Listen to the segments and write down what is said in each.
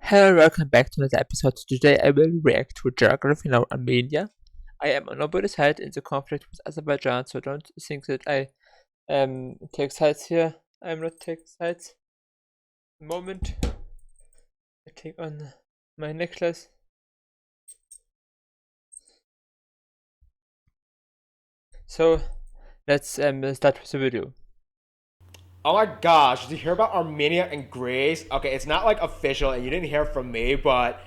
Hello, welcome back to another episode. Today I will react to geography in Armenia. I am on nobody's side in the conflict with Azerbaijan, so don't think that I take sides here. I am not taking sides. The moment I take on my necklace. So let's start with the video. Oh my gosh, did you hear about Armenia and Greece? Okay, it's not like official and you didn't hear from me, but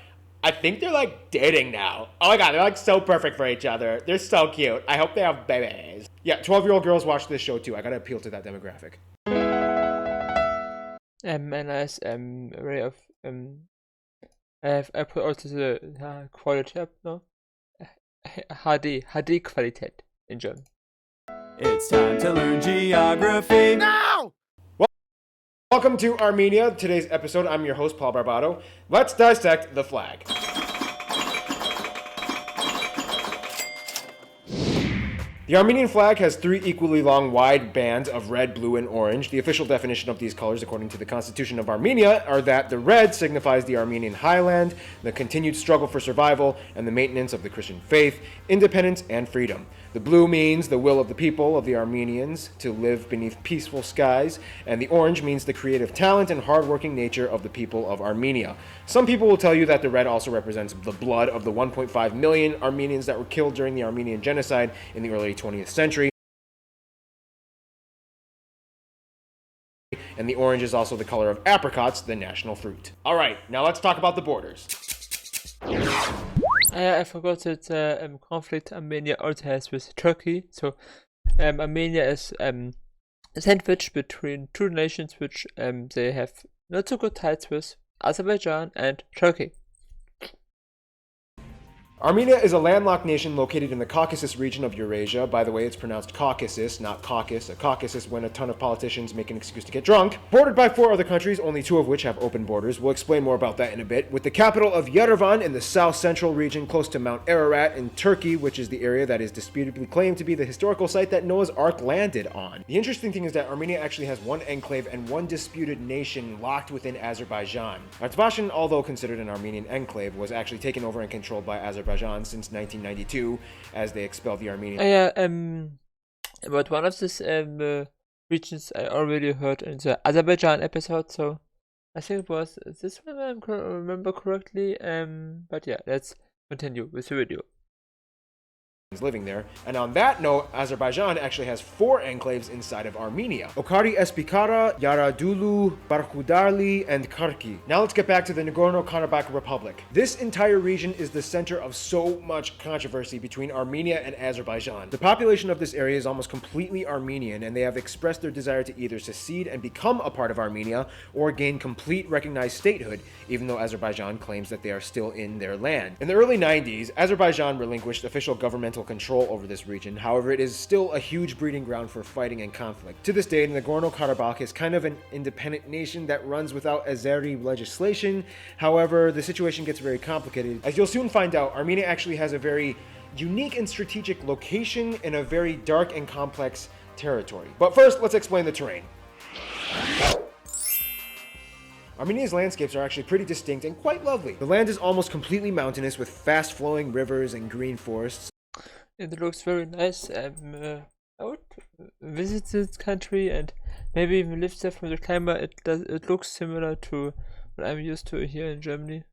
I think they're like dating now. Oh my god, they're like so perfect for each other. They're so cute. I hope they have babies. Yeah, 12-year-old girls watch this show too. I gotta appeal to that demographic. A nice array of I put also the quality up, no? HD Qualität in German. It's time to learn geography. No! Welcome to Armenia. Today's episode, I'm your host, Paul Barbato. Let's dissect the flag. The Armenian flag has three equally long wide bands of red, blue, and orange. The official definition of these colors, according to the Constitution of Armenia, are that the red signifies the Armenian Highland, the continued struggle for survival, and the maintenance of the Christian faith, independence, and freedom. The blue means the will of the people of the Armenians to live beneath peaceful skies, and the orange means the creative talent and hardworking nature of the people of Armenia. Some people will tell you that the red also represents the blood of the 1.5 million Armenians that were killed during the Armenian genocide in the early 20th century. And the orange is also the color of apricots, the national fruit. All right, now let's talk about the borders. I forgot that conflict Armenia also has with Turkey. So Armenia is sandwiched between two nations which they have not so good ties with, Azerbaijan and Turkey. Armenia is a landlocked nation located in the Caucasus region of Eurasia. By the way, it's pronounced Caucasus, not caucus. A caucus is when a ton of politicians make an excuse to get drunk. Bordered by 4 other countries, only 2 of which have open borders. We'll explain more about that in a bit. With the capital of Yerevan in the south-central region close to Mount Ararat in Turkey, which is the area that is disputably claimed to be the historical site that Noah's Ark landed on. The interesting thing is that Armenia actually has one enclave and one disputed nation locked within Azerbaijan. Artsakhan, although considered an Armenian enclave, was actually taken over and controlled by Azerbaijan since 1992 as they expelled the Armenian. About one of these regions I already heard in the Azerbaijan episode, so I think it was this one I remember correctly. But yeah, let's continue with the video. Living there. And on that note, Azerbaijan actually has 4 enclaves inside of Armenia: Okari Espikara, Yaradulu, Barkhudarli, and Karki. Now let's get back to the Nagorno-Karabakh Republic. This entire region is the center of so much controversy between Armenia and Azerbaijan. The population of this area is almost completely Armenian, and they have expressed their desire to either secede and become a part of Armenia or gain complete recognized statehood, even though Azerbaijan claims that they are still in their land. In the early 90s, Azerbaijan relinquished official governmental control over this region. However, it is still a huge breeding ground for fighting and conflict. To this day, Nagorno-Karabakh is kind of an independent nation that runs without Azeri legislation. However, the situation gets very complicated. As you'll soon find out, Armenia actually has a very unique and strategic location in a very dark and complex territory. But first, let's explain the terrain. Armenia's landscapes are actually pretty distinct and quite lovely. The land is almost completely mountainous with fast-flowing rivers and green forests. It looks very nice. I would visit this country and maybe even live there for the climate. It looks similar to what I'm used to here in Germany.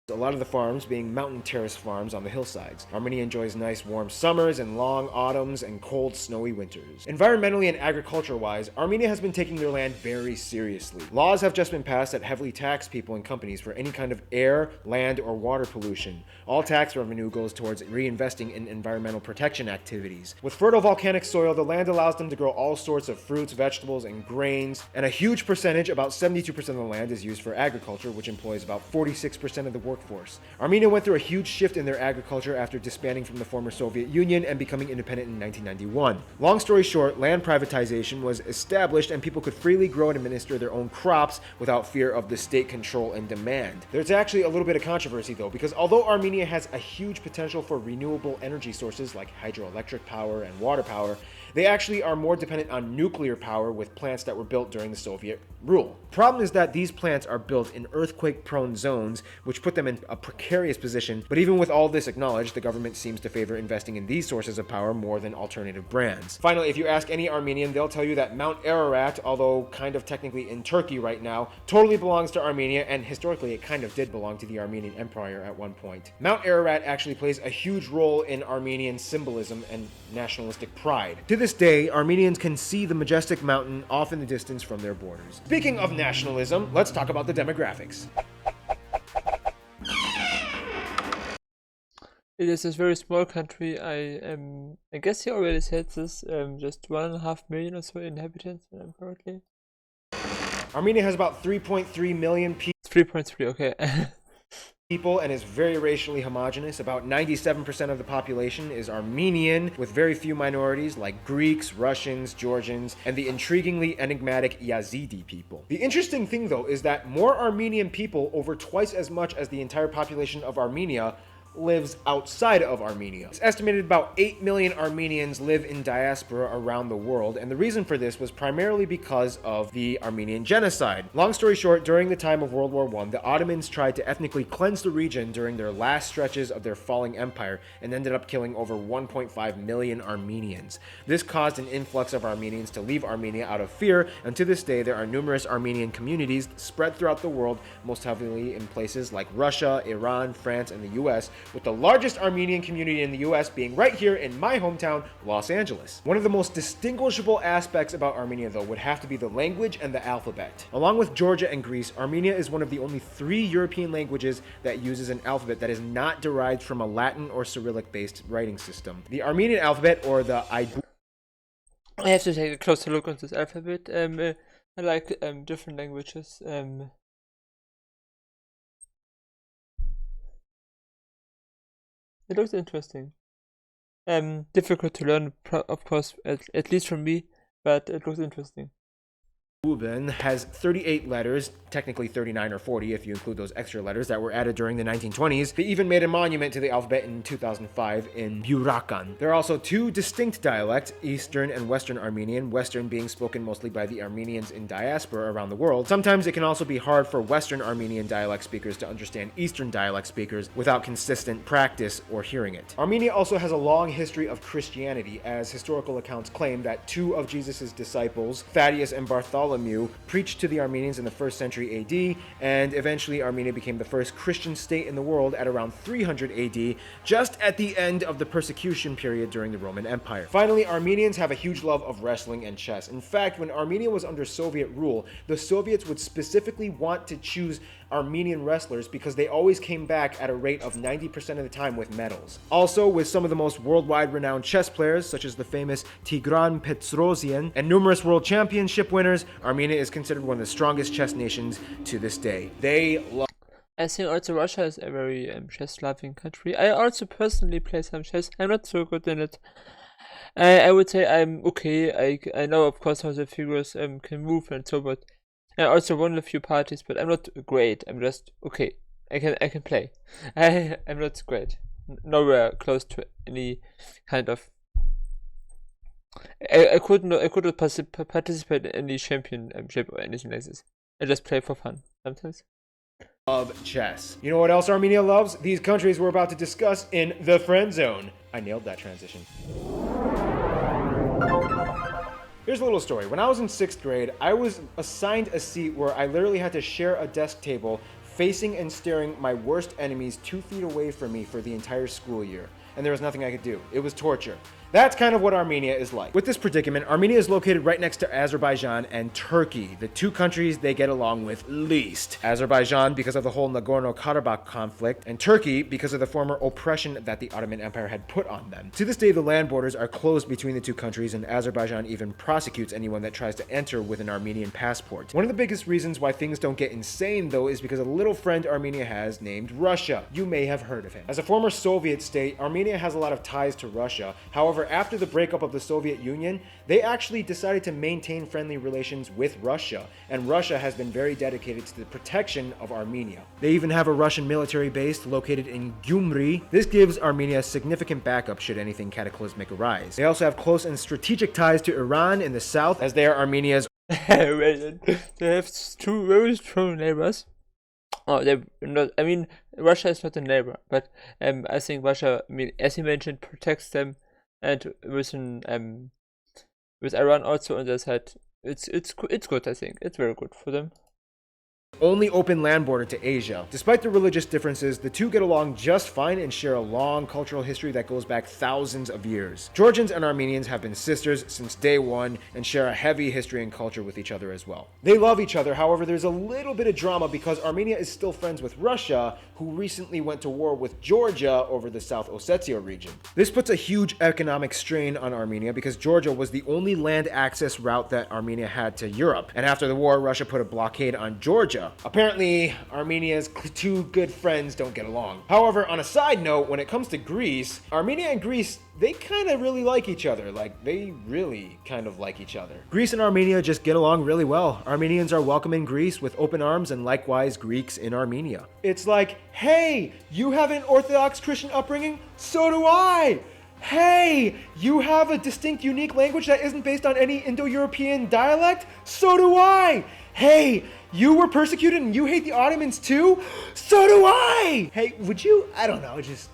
A lot of the farms being mountain terrace farms on the hillsides. Armenia enjoys nice warm summers and long autumns and cold snowy winters. Environmentally and agriculture-wise, Armenia has been taking their land very seriously. Laws have just been passed that heavily tax people and companies for any kind of air, land, or water pollution. All tax revenue goes towards reinvesting in environmental protection activities. With fertile volcanic soil, the land allows them to grow all sorts of fruits, vegetables, and grains, and a huge percentage, about 72% of the land, is used for agriculture, which employs about 46% of the workforce. Armenia went through a huge shift in their agriculture after disbanding from the former Soviet Union and becoming independent in 1991. Long story short, land privatization was established and people could freely grow and administer their own crops without fear of the state control and demand. There's actually a little bit of controversy though, because although Armenia has a huge potential for renewable energy sources like hydroelectric power and water power, They actually are more dependent on nuclear power with plants that were built during the Soviet rule. Problem is that these plants are built in earthquake-prone zones, which put them in a precarious position, but even with all this acknowledged, the government seems to favor investing in these sources of power more than alternative brands. Finally, if you ask any Armenian, they'll tell you that Mount Ararat, although kind of technically in Turkey right now, totally belongs to Armenia, and historically it kind of did belong to the Armenian Empire at one point. Mount Ararat actually plays a huge role in Armenian symbolism and nationalistic pride. To this day, Armenians can see the majestic mountain off in the distance from their borders. Speaking of nationalism, let's talk about the demographics. It is a very small country. I guess you already said this. Just 1.5 million or so inhabitants, currently. Armenia has about 3.3 million people. 3.3. Okay. And is very racially homogenous. About 97% of the population is Armenian, with very few minorities like Greeks, Russians, Georgians, and the intriguingly enigmatic Yazidi people. The interesting thing, though, is that more Armenian people, over twice as much as the entire population of Armenia, lives outside of Armenia. It's estimated about 8 million Armenians live in diaspora around the world, and the reason for this was primarily because of the Armenian genocide. Long story short, during the time of World War I, the Ottomans tried to ethnically cleanse the region during their last stretches of their falling empire and ended up killing over 1.5 million Armenians. This caused an influx of Armenians to leave Armenia out of fear, and to this day there are numerous Armenian communities spread throughout the world, most heavily in places like Russia, Iran, France, and the US, with the largest Armenian community in the US being right here in my hometown, Los Angeles. One of the most distinguishable aspects about Armenia, though, would have to be the language and the alphabet. Along with Georgia and Greece, Armenia is one of the only 3 European languages that uses an alphabet that is not derived from a Latin or Cyrillic-based writing system. The Armenian alphabet, or the I have to take a closer look on this alphabet. I like different languages. It looks interesting. Difficult to learn, of course, at least for me, but it looks interesting. Ruben has 38 letters, technically 39 or 40 if you include those extra letters that were added during the 1920s. They even made a monument to the alphabet in 2005 in Burakan. There are also 2 distinct dialects, Eastern and Western Armenian, Western being spoken mostly by the Armenians in diaspora around the world. Sometimes it can also be hard for Western Armenian dialect speakers to understand Eastern dialect speakers without consistent practice or hearing it. Armenia also has a long history of Christianity, as historical accounts claim that 2 of Jesus' disciples, Thaddeus and Bartholomew, preached to the Armenians in the 1st century AD, and eventually Armenia became the first Christian state in the world at around 300 AD, just at the end of the persecution period during the Roman Empire. Finally, Armenians have a huge love of wrestling and chess. In fact, when Armenia was under Soviet rule, the Soviets would specifically want to choose Armenian wrestlers because they always came back at a rate of 90% of the time with medals. Also, with some of the most worldwide renowned chess players, such as the famous Tigran Petrosyan, and numerous world championship winners, Armenia is considered one of the strongest chess nations to this day. They love... I think also Russia is a very chess-loving country. I also personally play some chess. I'm not so good in it. I would say I'm okay. I know, of course, how the figures can move and so, but I also won a few parties, but I'm not great. I'm just okay. I can play. I'm not great. Nowhere close to any kind of. I could not participate in any championship or anything like this. I just play for fun sometimes. Of chess. You know what else Armenia loves? These countries we're about to discuss in the friend zone. I nailed that transition. Here's a little story. When I was in 6th grade, I was assigned a seat where I literally had to share a desk table facing and staring my worst enemies 2 feet away from me for the entire school year. And there was nothing I could do. It was torture. That's kind of what Armenia is like. With this predicament, Armenia is located right next to Azerbaijan and Turkey, the 2 countries they get along with least. Azerbaijan because of the whole Nagorno-Karabakh conflict, and Turkey because of the former oppression that the Ottoman Empire had put on them. To this day, the land borders are closed between the 2 countries, and Azerbaijan even prosecutes anyone that tries to enter with an Armenian passport. One of the biggest reasons why things don't get insane, though, is because a little friend Armenia has named Russia. You may have heard of him. As a former Soviet state, Armenia has a lot of ties to Russia. However, However, after the breakup of the Soviet Union, they actually decided to maintain friendly relations with Russia, and Russia has been very dedicated to the protection of Armenia. They even have a Russian military base located in Gyumri. This gives Armenia significant backup should anything cataclysmic arise. They also have close and strategic ties to Iran in the south, as they are Armenia's. They have two very strong neighbors. Oh, they're not. I mean, Russia is not a neighbor, but I think Russia, I mean, as you mentioned, protects them, and with with Iran also on their side, it's good. I think it's very good for them. Only open land border to Asia. Despite the religious differences, the two get along just fine and share a long cultural history that goes back thousands of years. Georgians and Armenians have been sisters since day one and share a heavy history and culture with each other as well. They love each other, however, there's a little bit of drama because Armenia is still friends with Russia, who recently went to war with Georgia over the South Ossetia region. This puts a huge economic strain on Armenia because Georgia was the only land access route that Armenia had to Europe, and after the war, Russia put a blockade on Georgia. Apparently, Armenia's two good friends don't get along. However, on a side note, when it comes to Greece, Armenia and Greece, they kind of really like each other. Like, they really kind of like each other. Greece and Armenia just get along really well. Armenians are welcome in Greece with open arms, and likewise Greeks in Armenia. It's like, hey, you have an Orthodox Christian upbringing? So do I! Hey, you have a distinct, unique language that isn't based on any Indo-European dialect? So do I! Hey, you were persecuted and you hate the Ottomans too? So do I! Hey, would you, I don't know, just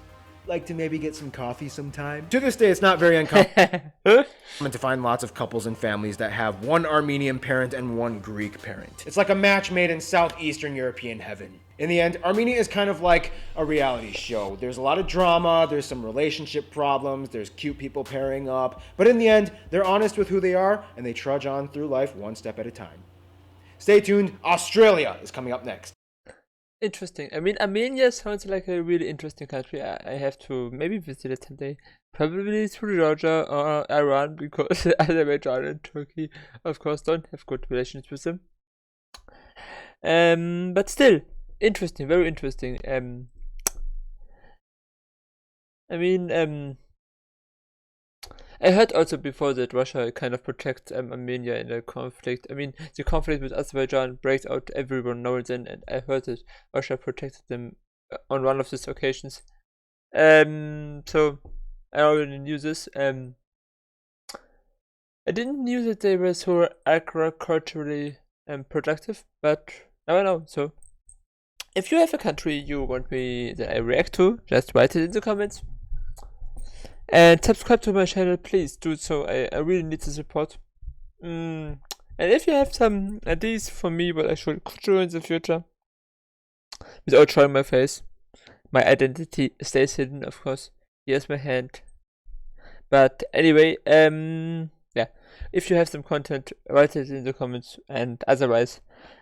like to maybe get some coffee sometime? To this day, it's not very uncommon to find lots of couples and families that have one Armenian parent and one Greek parent. It's like a match made in Southeastern European heaven. In the end, Armenia is kind of like a reality show. There's a lot of drama, there's some relationship problems, there's cute people pairing up, but in the end, they're honest with who they are and they trudge on through life one step at a time. Stay tuned, Australia is coming up next. Interesting. I mean, Armenia sounds like a really interesting country. I have to maybe visit it someday. Probably through Georgia or Iran, because Azerbaijan and Turkey, of course, don't have good relations with them. But still, interesting, very interesting. I mean, I heard also before that Russia kind of protects Armenia in a conflict. I mean, the conflict with Azerbaijan breaks out everyone now and then, and I heard that Russia protected them on one of these occasions. So I already knew this. I didn't knew that they were so agriculturally productive, but now I know. So if you have a country you want me that I react to, just write it in the comments. And subscribe to my channel, please do so. I really need the support. And if you have some ideas for me what I should do in the future, without showing my face, my identity stays hidden, of course. Here's my hand. But anyway, yeah, if you have some content, write it in the comments. And otherwise,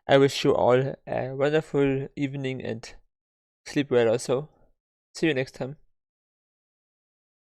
I wish you all a wonderful evening and sleep well also. See you next time.